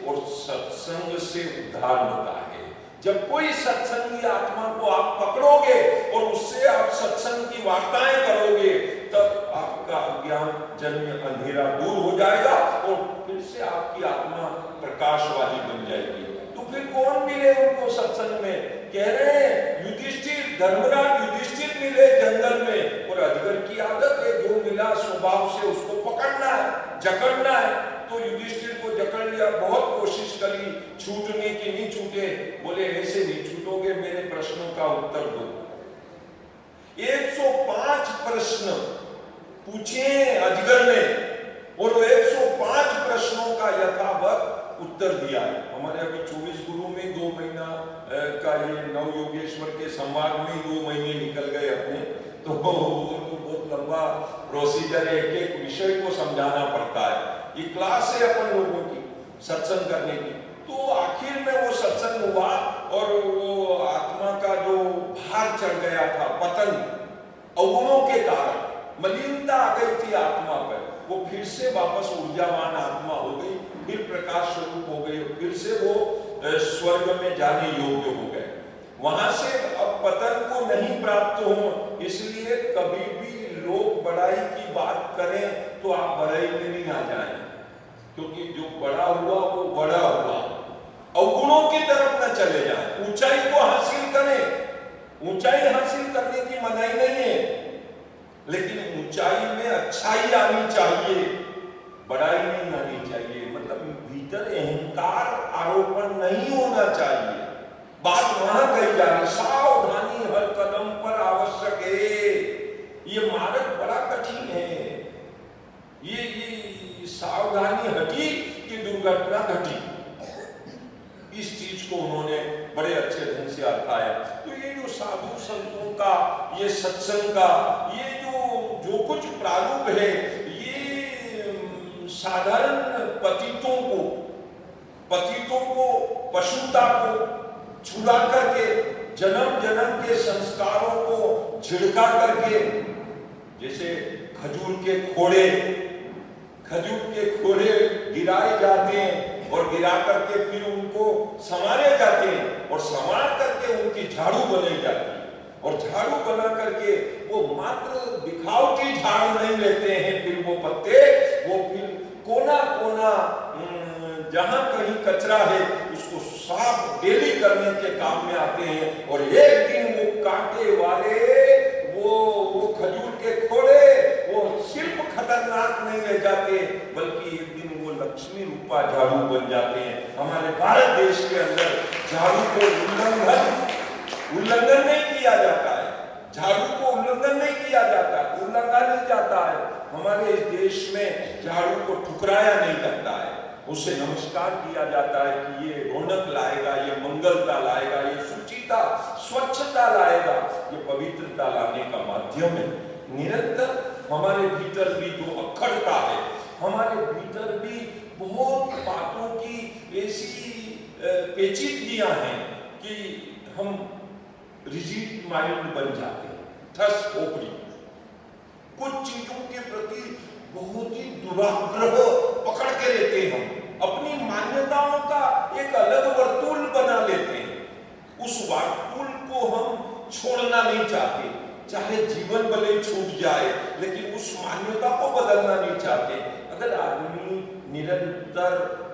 और सत्संग से उद्धार होता है। जब कोई सत्संगी आत्मा को आप पकड़ोगे और उससे आप सत्संग की वार्ताएं करोगे, तब आपका अज्ञान जन्म अंधेरा दूर हो जाएगा और फिर से आपकी आत्मा प्रकाशवादी बन जाएगी। तो फिर कौन मिले उनको सत्संग में? कह रहे हैं युधिष्ठिर, धर्मराज युधिष्ठिर मिले जंगल में, और अजगर की आदत है, जो मिला स्वभाव से उसको पकड़ना है, जकड़ना है। तो युधिष्ठिर को जकड़ लिया, बहुत कोशिश करी छूटने की, नहीं छूटे। बोले ऐसे नहीं छूटोगे, मेरे प्रश्नों का उत्तर दो। 105 प्रश्न पूछे अजगर ने और 105 प्रश्नों का यथावत उत्तर दिया है। हमारे अभी 24 गुरु में 2 महीना का ये नव योगेश्वर के संवाद में 2 महीने निकल गए अपने, तो बहुत लंबा प्रोसीजर है, एक एक विषय को समझाना पड़ता है। ये क्लास है अपन लोगों की सत्संग करने की। तो आखिर में वो सत्संग हुआ और वो आत्मा का जो भार चढ़ गया था, पतन अवगुणों के कारण मलिनता आ गई थी आत्मा पर, वो फिर से वापस ऊर्जावान आत्मा हो गई, फिर प्रकाश स्वरूप हो गई, फिर से वो स्वर्ग में जाने योग्य हो गए। वहां से अब पतन को नहीं प्राप्त हो, इसलिए कभी भी लोग बड़ाई की बात करें तो आप बड़ाई में नहीं आ जाएं, क्योंकि जो बड़ा हुआ वो बड़ा हुआ। अवगुणों की तरफ न चले जाएं, ऊंचाई को हासिल करें। ऊंचाई हासिल करने की मनाही नहीं है, लेकिन ऊंचाई में अच्छाई आनी चाहिए, बड़ाई नहीं आनी चाहिए। मतलब भीतर अहंकार आरोपण नहीं होना चाहिए। बात वहां कही जा रही, सावधानी हर कदम पर आवश्यक है। ये मार्ग बड़ा कठिन है। ये सावधानी हटी कि दुर्घटना घटी, इस चीज को उन्होंने बड़े अच्छे ढंग से अर्थाया। तो ये जो साधु संतों का, ये सत्संग का, ये जो कुछ प्रारूप है, ये साधारण पतितों को पशुता को छुड़ा करके, जन्म जन्म के संस्कारों को झिड़का करके, जैसे खजूर के खोड़े गिराए जाते हैं और गिरा करके फिर उनको संवारे जाते हैं और संवार करके उनकी झाड़ू बनाई जाती है। और झाड़ू बना करके वो मात्र दिखावटी झाड़ू नहीं लेते हैं, फिर वो पत्ते वो फिर कोना कोना जहां कहीं कचरा है उसको साफ डेली करने के काम में आते हैं। और एक दिन वो कांटे वाले वो खजूर के खोड़े वो सिर्फ खतरनाक नहीं रह जाते, बल्कि एक दिन वो लक्ष्मी रूपा झाड़ू बन जाते हैं। हमारे भारत देश के अंदर झाड़ू को उल्लंघन नहीं किया जाता है, झाड़ू को उल्लंघन नहीं किया जाता, उल्लंघन नहीं जाता है। हमारे इस देश में झाड़ू को ठुकराया नहीं जाता है, उसे नमस्कार किया जाता है कि ये रौनक लाएगा, ये मंगलता लाएगा, ये शुचिता स्वच्छता लाएगा, ये पवित्रता लाने का माध्यम है। निरंतर हमारे भीतर भी जो अखड़ता है, हमारे भीतर भी बहुत बातों की ऐसी पेचीदगियां हैं कि हम रिजिड माइंड बन जाते हैं, ठस खोपड़ी। कुछ चीजों के प्रति बहुत ही दुराग्रह पकड़ के लेते हैं, हम अपनी मान्यताओं का एक अलग वर्तुल बना लेते हैं। उस वर्तुल को हम छोड़ना नहीं चाहते, चाहे जीवन भले छूट जाए, लेकिन उस मान्यता को बदलना नहीं चाहते। अगर आदमी निरंतर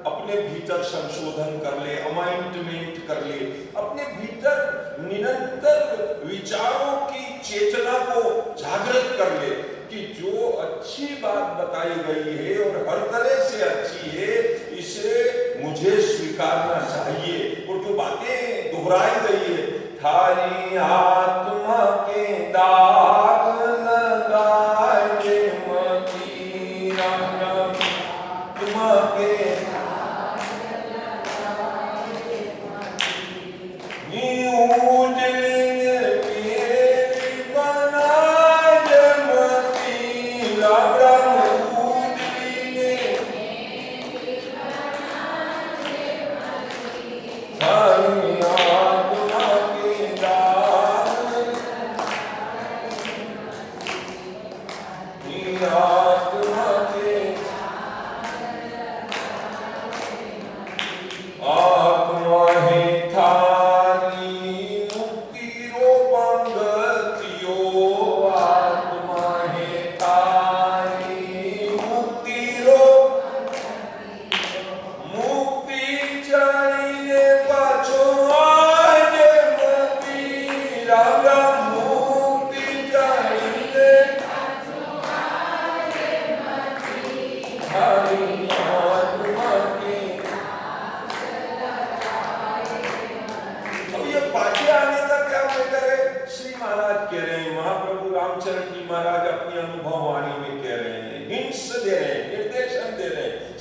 अपने भीतर संशोधन कर ले, अमाइंडमेंट कर ले, अपने भीतर निरंतर विचारों की चेतना को जागृत कर ले कि जो अच्छी बात बताई गई है और हर तरह से अच्छी है, इसे मुझे स्वीकारना चाहिए। और जो बातें दोहराई गई है, थारी आत्मा के दाग लगाए मती आत्मा के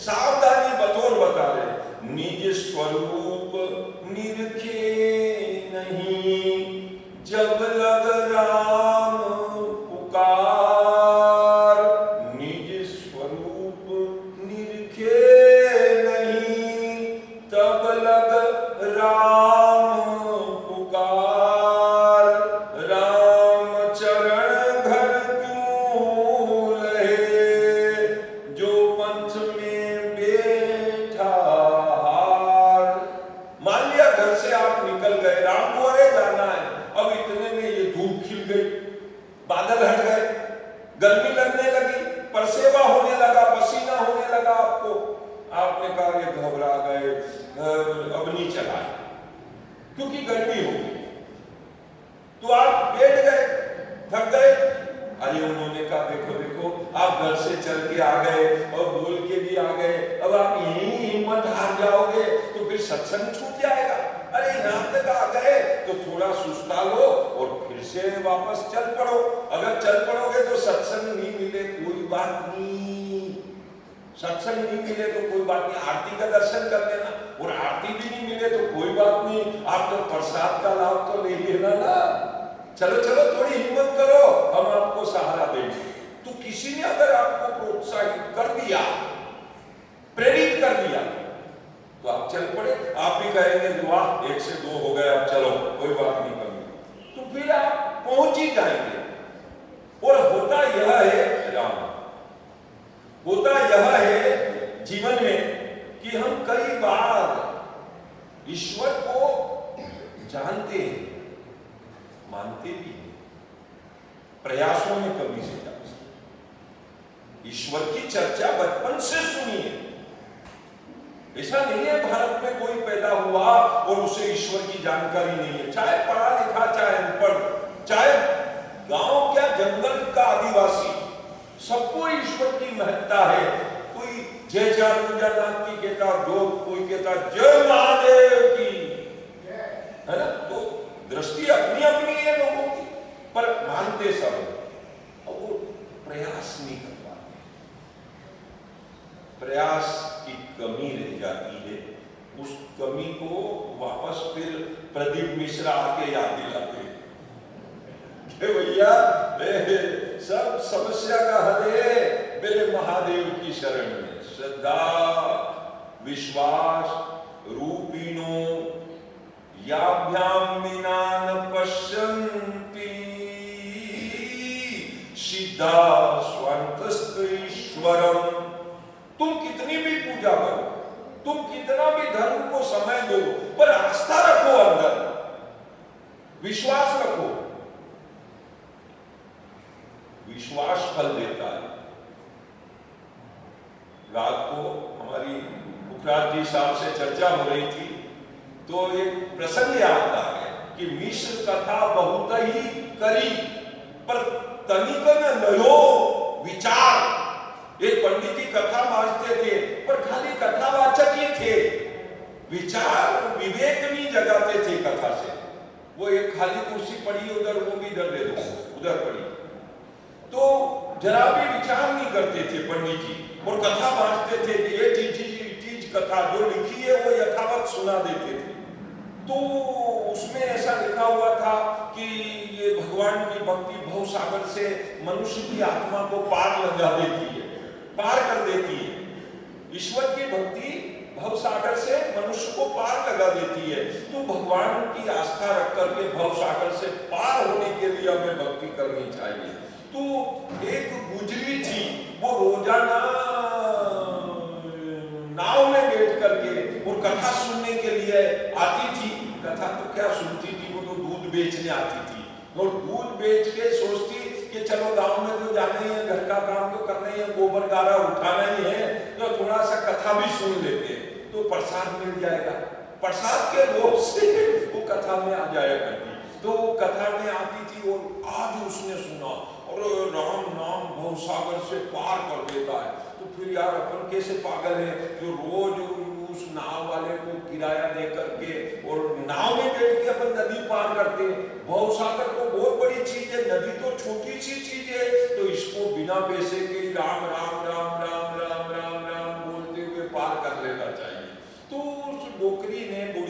सावधानी स्वरूप निरखे नहीं, जब लग राम पुकार, निज स्वरूप निरखे नहीं, तब लग राम पुकार, राम चरण घर क्यों लहे, जो पंथ में बैठा हार। मान लिया घर से आप निकल गए, राम को अरे जाना है, अब इतने में ये धूप खिल गई, बादल हट गए, गर्मी लगने लगी, परसेवा होने लगा, पसीना होने लगा आपको, आपने कहा ये घबरा गए, अब नहीं चलाए क्योंकि गर्मी हो गई, तो आप बैठ गए, थक गए। अरे उन्होंने कहा देखो देखो आप घर से चल के आ गए और बोल के भी आ गए, अब आप यही हिम्मत हार जाओगे तो फिर सत्संग छूट जाएगा। अरे यहाँ तक आ गए तो थोड़ा सुस्ता लो और फिर से वापस चल पड़ो। अगर चल पड़ोगे तो सत्संग नहीं मिले कोई बात नहीं, सत्संग नहीं मिले तो कोई बात नहीं, आरती का दर्शन कर लेना, और आरती भी नहीं मिले तो कोई बात नहीं, आप तो प्रसाद का लाभ तो ले लेना ना। चलो चलो थोड़ी हिम्मत करो, हम आपको सहारा देंगे। तो किसी ने अगर आपको प्रोत्साहित कर दिया, प्रेरित कर दिया, तो आप चल पड़े। आप भी कहेंगे वाह 1 से 2 हो गए, अब चलो कोई बात नहीं करेंगे, तो फिर आप पहुंच ही जाएंगे। और होता यह है राम, होता यह है जीवन में कि हम कई बार ईश्वर को जानते हैं, मानते भी हैं, प्रयासों में कभी से जाते। ईश्वर की चर्चा बचपन से सुनी है, ऐसा नहीं है भारत में कोई पैदा हुआ और उसे ईश्वर की जानकारी नहीं है, चाहे पढ़ा लिखा चाहे अनपढ़, चाहे गांव क्या जंगल का आदिवासी, सबको ईश्वर की महत्ता है। कोई जय चारुंजानाथ की कहता, जो कोई कहता जय महादेव की, है ना। तो दृष्टि अपनी अपनी है लोगों की, पर मानते सब, और वो प्रयास नहीं कर पाते, प्रयास की कमी रह जाती है। उस कमी को वापस फिर प्रदीप मिश्रा आके याद दिलाते हैं कि भैया सब समस्या का हल है मेरे महादेव की शरण में, श्रद्धा विश्वास रूपिणो याभ्याम विना न पश्यन्ति, सिद्धा स्वांतस्त ईश्वरम। तुम कितनी भी पूजा करो, तुम कितना भी धर्म को समय दो, पर आस्था रखो, अंदर विश्वास रखो, विश्वास फल देता है। रात को हमारी पुखराज जी साहब से चर्चा हो रही थी, तो एक प्रसंग याद आ गया कि मिश्र कथा बहुत ही करी, पर तनिक न लयो विचार। एक पंडित जी कथा वाचते थे, पर खाली कथावाचक ही थे, विचार विवेक नहीं जगाते थे कथा से। वो एक खाली कुर्सी पड़ी उधर, वो भी इधर दे दो, उधर पड़ी, तो जरा भी विचार नहीं करते थे पंडित जी, और कथा वाचते थे। ये चीज कथा जो लिखी है वो यथावत सुना देते थे। तो उसमें ऐसा लिखा हुआ था कि ये भगवान की भक्ति भव सागर से मनुष्य की आत्मा को पार लगा देती है, पार कर देती है। ईश्वर की भक्ति भव सागर से मनुष्य को पार लगा देती है। तो भगवान की आस्था रख करके भव सागर से पार होने के लिए हमें भक्ति करनी चाहिए। तो एक गुजरी थी, वो रोजाना नाव में बैठ करके और कथा सुनने के लिए आती थी। कथा तो क्या सुनती थी, वो तो दूध बेचने आती थी, और दूध बेच के सोचती कि चलो गांव में तो जाना ही है, घर का काम तो करना ही है, गोबर गारा उठाना ही है, तो थोड़ा सा कथा भी सुन लेते हैं तो प्रसाद मिल जाएगा। प्रसाद के लोभ से वो कथा में आ जाया करती, तो वो कथा में आती थी। और आज उसने सुना और राम नाम भव सागर से पार कर देता है। तो फिर यार अपन कैसे पागल है जो रोज उस नाव वाले को किराया दे करके और नाव में बैठ के अपन नदी पार करते हैं। भव सागर तो बहुत बड़ी चीज है, नदी तो छोटी सी चीज है, तो इसको बिना पैसे के राम राम राम राम राम राम राम बोलते हुए पार कर लेना चाहिए। तो उस डोकरी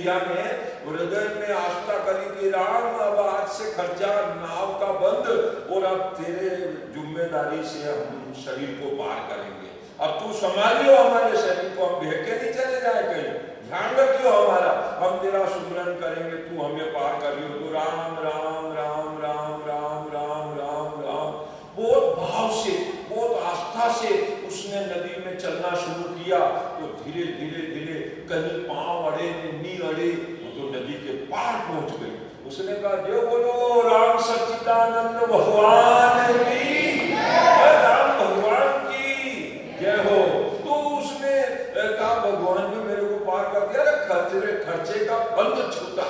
किया ने हृदय में आस्था करी कि राम अब आज से खर्चा नाव का बंद, और अब तेरे जिम्मेदारी से हम शरीर को पार करेंगे। अब तू संभालियो हमारे शरीर को, हम बहके नहीं चले जाए कहीं, ध्यान रखियो हमारा, हम तेरा सुमरन करेंगे, तू हमें पार करियो। तो राम राम राम राम राम राम राम राम बहुत भाव से, बहुत आस्था से उसने नदी में चलना शुरू किया। तो धीरे धीरे धीरे कहीं पांव अड़े नी अड़े, तो नदी के पार पहुंच गई। उसने कहा जो बोलो राम सच्चिदानंद भगवान की, राम भगवान की जय हो। तो उसने कहा भगवान ने मेरे को पार कर दिया, खर्चे का बंद छूटा,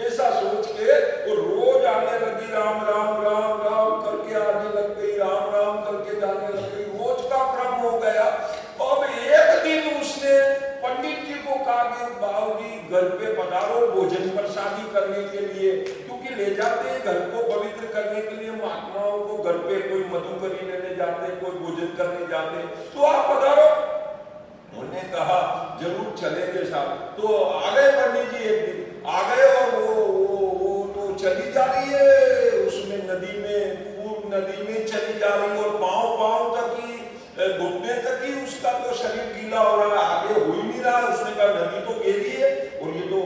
ऐसा सोच के वो रोज आने लगी, राम राम राम राम करके आने लग गई, राम राम करके जाने लग गई, रोज का क्रम हो गया। अब एक दिन उसने पंडित जी को कहा कि बाबूजी घर पे पधारो भोजन प्रसादी करने के लिए, क्योंकि ले जाते हैं घर को पवित्र करने के लिए, महात्माओं को घर पे कोई मधुकरी लेने जाते हैं, कोई भोजन करने जाते हैं, तो आप पधारो। उन्होंने कहा जरूर चलेंगे साहब। तो आ गए पंडित जी, एक दिन आ गए और वो तो चली जा रही है उसमें नदी में, पूर्व नदी में चली जा रही है, और पांव तक ही, घुटने तक ही उसका तो शरीर गीला हो रहा है, आगे हो ही नहीं रहा। उसने कहा नदी तो गहरी है और ये तो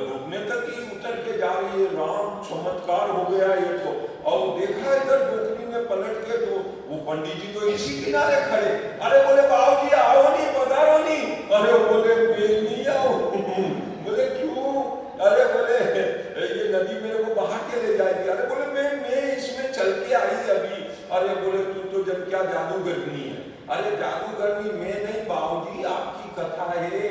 घुटने तक ही उतर के जा रही है, राम चमत्कार हो गया ये तो। और देखा इधर डोकरी में पलट के, तो वो पंडित जी तो इसी किनारे खड़े, अरे बोले बाबूजी आओ नहीं, पधारो नहीं। अरे बोले मैं नहीं आऊं। बोले क्यों? अरे बोले ये नदी मेरे को बहा के ले जाएगी। अरे बोले मैं इसमें चल के आई अभी। अरे बोले तू तो जब क्या जादूगरनी है। अरे जादूगरनी मैं नहीं बाबूजी, आपकी कथा है,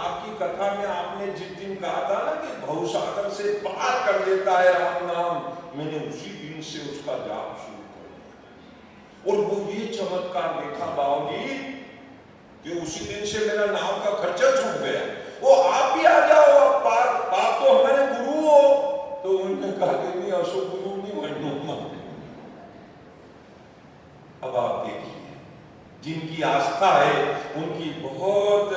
आपकी कथा में आपने जिस दिन कहा था ना कि भवसागर से पार कर देता है राम नाम, मैंने उसी दिन से उसका जाप शुरू कर दिया। और वो ये चमत्कार देखा बाबूजी कि उसी दिन से मेरा नाव का खर्चा छूट गया। वो आप भी आ जाओ अब पार, आप तो हमारे गुरु हो। तो उन्होंने कहा कि नहीं असो गुरु नहीं बनना। अब आप देखिए जिनकी आस्था है उनकी बहुत